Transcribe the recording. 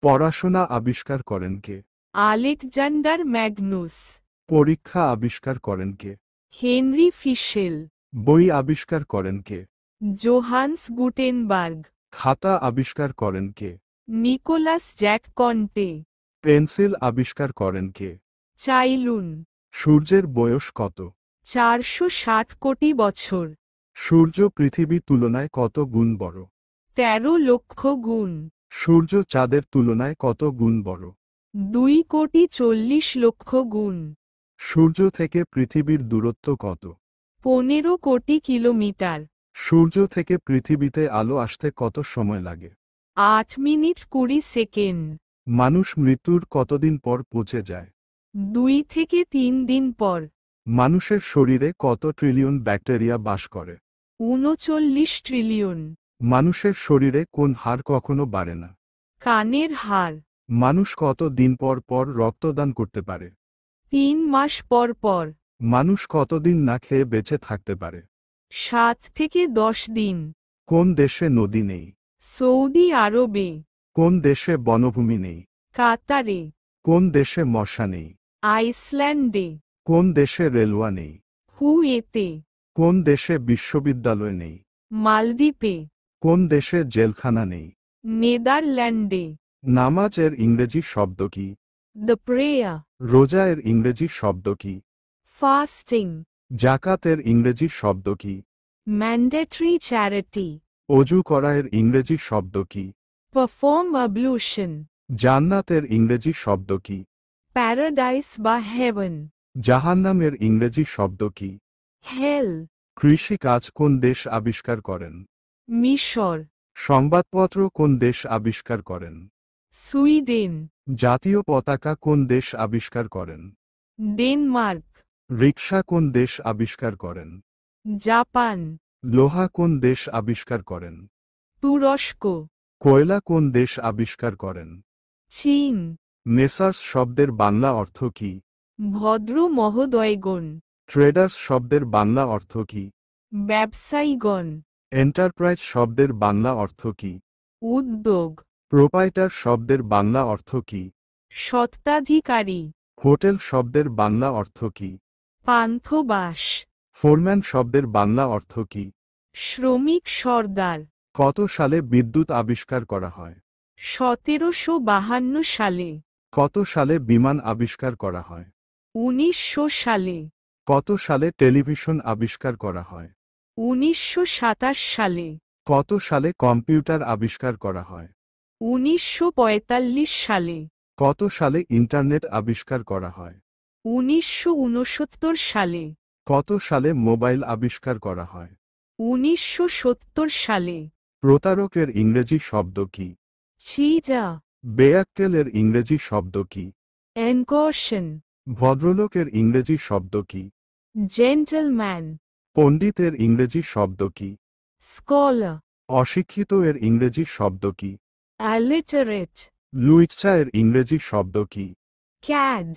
পড়াশোনা আবিষ্কার করেন কে? Alexander Magnus. পরীক্ষা আবিষ্কার করেন কে? হেনরি ফিশেল। বই আবিষ্কার করেন কে? Johannes Gutenberg. খাতা আবিষ্কার করেন কে? Nicolas Jacques Conte. পেন্সিল আবিষ্কার করেন কে? চাইলুন। সূর্যের বয়স কত? 460 কোটি বছর। সূর্য পৃথিবী তুলনায় কত গুণ বড়? 13 লক্ষ গুণ। সূর্য চাঁদের তুলনায় কত গুণ বড়? 2,40,00,000 গুণ। সূর্য থেকে পৃথিবীর দূরত্ব কত? 15 কোটি কিলোমিটার। সূর্য থেকে পৃথিবীতে আলো আসতে কত সময় লাগে? 8 মিনিট 20 সেকেন্ড। মানুষ মৃত্যুর কতদিন পর পচে যায়? 2 থেকে 3 দিন পর। মানুষের শরীরে কত ট্রিলিয়ন ব্যাকটেরিয়া বাস করে? 39 ট্রিলিয়ন। মানুষের শরীরে কোন হাড় কখনো বাড়ে না? কানের হাড়। মানুষ কত দিন পর পর রক্তদান করতে পারে? 3 মাস পর পর। মানুষ কতদিন না খেয়ে বেঁচে থাকতে পারে? 7 থেকে 10 দিন। কোন দেশে নদী নেই? সৌদি আরবে। কোন দেশে বনভূমি নেই? কাতারে। কোন দেশে মশা নেই? আইসল্যান্ডে। কোন দেশে রেলওয়ে নেই? কুয়েতে। কোন দেশে বিশ্ববিদ্যালয় নেই? মালদ্বীপে। কোন দেশে জেলখানা নেই? নেদারল্যান্ডে। নামাজ এর ইংরেজি শব্দ কি? The prayer. রোজা এর ইংরেজি শব্দ কি? ফাস্টিং। জাকাত এর ইংরেজি শব্দ কি? Mandatory charity. অজু করা এর ইংরেজি শব্দ কি? পারফর্ম অ্যাবলুশন। জান্নাতের ইংরেজি শব্দ কি? প্যারাডাইস বা হেভেন। জাহান্নামের ইংরেজি শব্দ কি? হেল। কৃষি কাজ কোন দেশ আবিষ্কার করেন? মিশর। সংবাদপত্র কোন দেশ আবিষ্কার করেন? সুইডেন। জাতীয় পতাকা কোন দেশ আবিষ্কার করেন? ডেনমার্ক। রিকশা কোন দেশ আবিষ্কার করেন? জাপান। লোহা কোন দেশ আবিষ্কার করেন? তুরস্ক। কয়লা কোন দেশ আবিষ্কার করেন? চীন। মেসার্স শব্দের বাংলা অর্থ কি? ভদ্র মহোদয়গণ। ট্রেডার্স শব্দের বাংলা অর্থ কি? ব্যবসায়ীগণ। এন্টারপ্রাইজ শব্দের বাংলা অর্থ কি? উদ্যোগ। প্রোপাইটার শব্দের বাংলা অর্থ কি? স্বত্বাধিকারী। হোটেল শব্দের বাংলা অর্থ কি? পান্থবাস। ফোরম্যান শব্দের বাংলা অর্থ কি? শ্রমিক সর্দার। কত সালে বিদ্যুৎ আবিষ্কার করা হয়? 1752 সালে। কত সালে বিমান আবিষ্কার করা হয়? 1900 সালে। কত সালে টেলিভিশন আবিষ্কার করা হয়? 1927 সালে। কত সালে কম্পিউটার আবিষ্কার করা হয়? 1945 সালে। কত সালে ইন্টারনেট আবিষ্কার করা হয়? 1969 সালে। কত সালে মোবাইল আবিষ্কার করা হয়? 1970 সালে। প্রতারকের ইংরেজি শব্দ কি? চিটা। বেয়াক্কেলের ইংরেজি শব্দ কি? এনকশন। ভদ্রলোকের ইংরেজি শব্দ কি? জেন্টলম্যান। পণ্ডিতের ইংরেজি শব্দ কি? স্কলার। অশিক্ষিত এর ইংরেজি শব্দ কি? অ্যালিটারেট। লুইচ্ছা এর ইংরেজি শব্দ কি? ক্যাড।